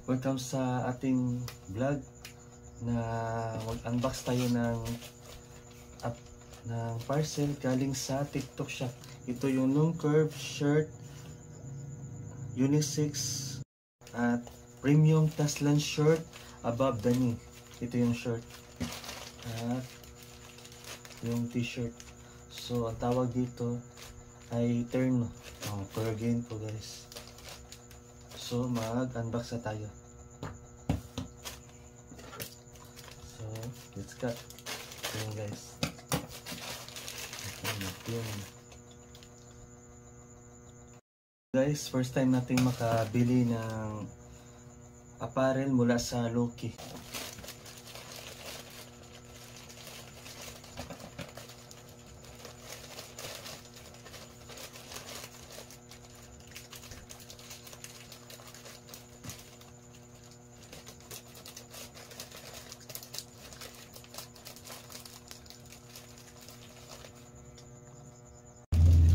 Welcome sa ating vlog na mag-unbox tayo ng parcel galing sa TikTok shop. Ito yung long curve shirt, unisex at premium taslan shirt above the knee. Ito yung shirt at yung t-shirt. So ang tawag dito ay terno. Per gain po guys. So mag-unbox na tayo. So let's cut. Ayan guys. Guys, first time nating makabili ng apparel mula sa Loki.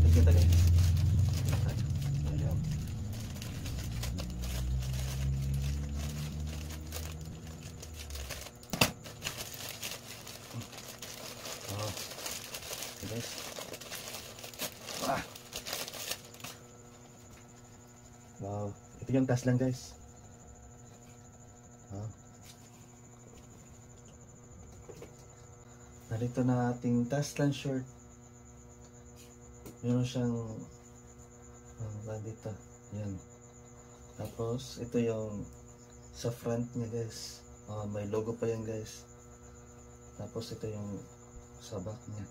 Kita guys. Guys. Wow, ito yung taslan guys. Narito na ating taslan shirt. Meron siyang dito. Yan. Tapos ito yung sa front niya guys. May logo pa yan guys. Tapos ito yung sa back niya.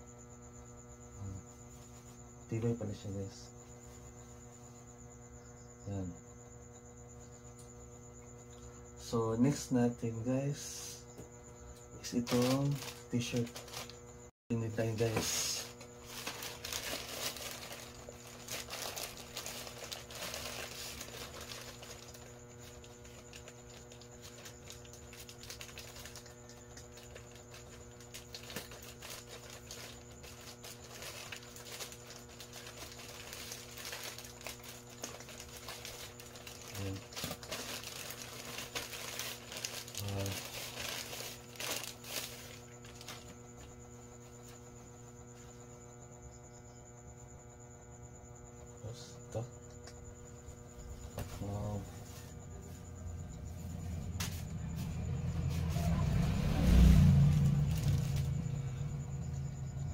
Tibay pala siya guys. Yan. So next natin guys is itong t-shirt. Ini tayo guys. Ito. Wow.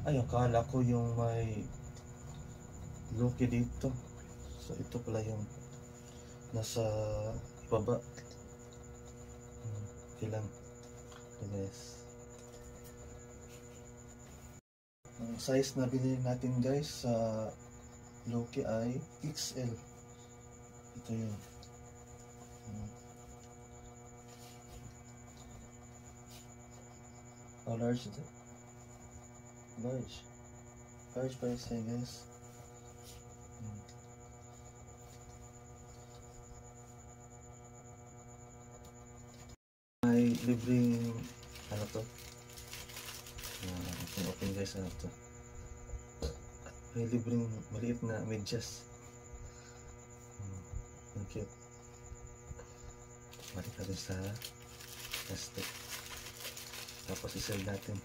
Ay, akala ko yung may Loki dito. So ito pala yung nasa ibaba. Okay lang. Ito guys. Ang size na binili natin guys sa Loki ay XL. Ito yun. Large ito. Large pa siya guys. May libreng ano to? Open guys, ano to? May libreng maliit na medyas. Ang cute. Balik natin sa plastic. Tapos isell natin.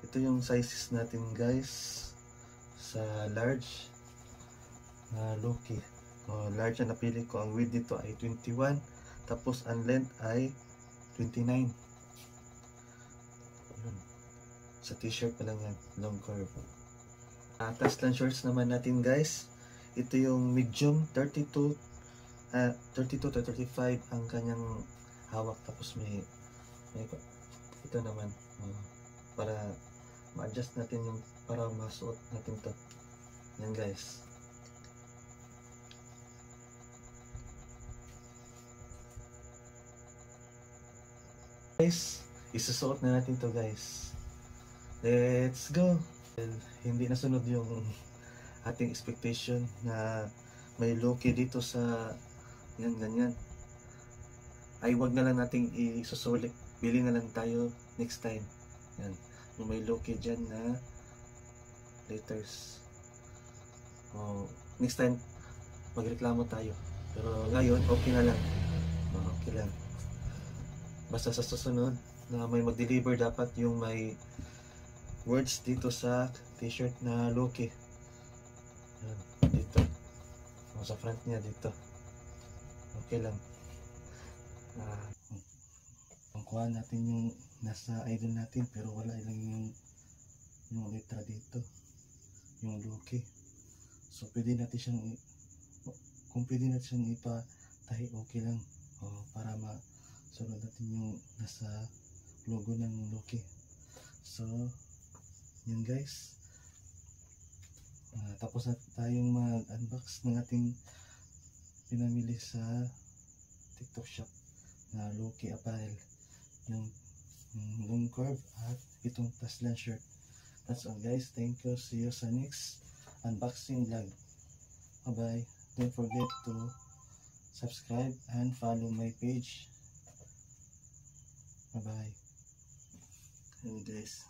Ito yung sizes natin guys sa large na Loki. Large na napili ko. Ang width dito ay 21, tapos ang length ay 29. Sa t-shirt pa lang yan, long curve. Taslan shorts naman natin guys. Ito yung medium, 32 to 35 ang kanyang hawak. Tapos may ito naman para ma-adjust natin yung para masuot natin to. Yan guys. Guys, isusuot na natin to guys. Let's go. Well, hindi nasunod yung ating expectation na may Loki dito sa yan ganyan. Ay wag na lang nating isusulit. Bili na lang tayo next time. Yan. Yung may Loki dyan na letters. Oh, next time magreklamo tayo. Pero ngayon okay na lang. Okay lang. Basta sa susunod na may mag-deliver dapat yung may words dito sa t-shirt na Loki. Yan, dito. O, sa front niya dito. Okay lang. Ang kuha natin yung nasa idol natin pero wala lang yung letra dito. Yung Loki. So pwede natin siyang kung pwede natin siyang ipatahi okay lang. Para masunod natin yung nasa logo ng Loki. So yun guys, tapos na tayong mag-unbox ng ating pinamili sa TikTok shop na Loki apparel, yung long curve at itong Taslan shirt. That's all guys, thank you, see you sa next unboxing vlog. Bye bye. Don't forget to subscribe and follow my page. Bye bye. And guys,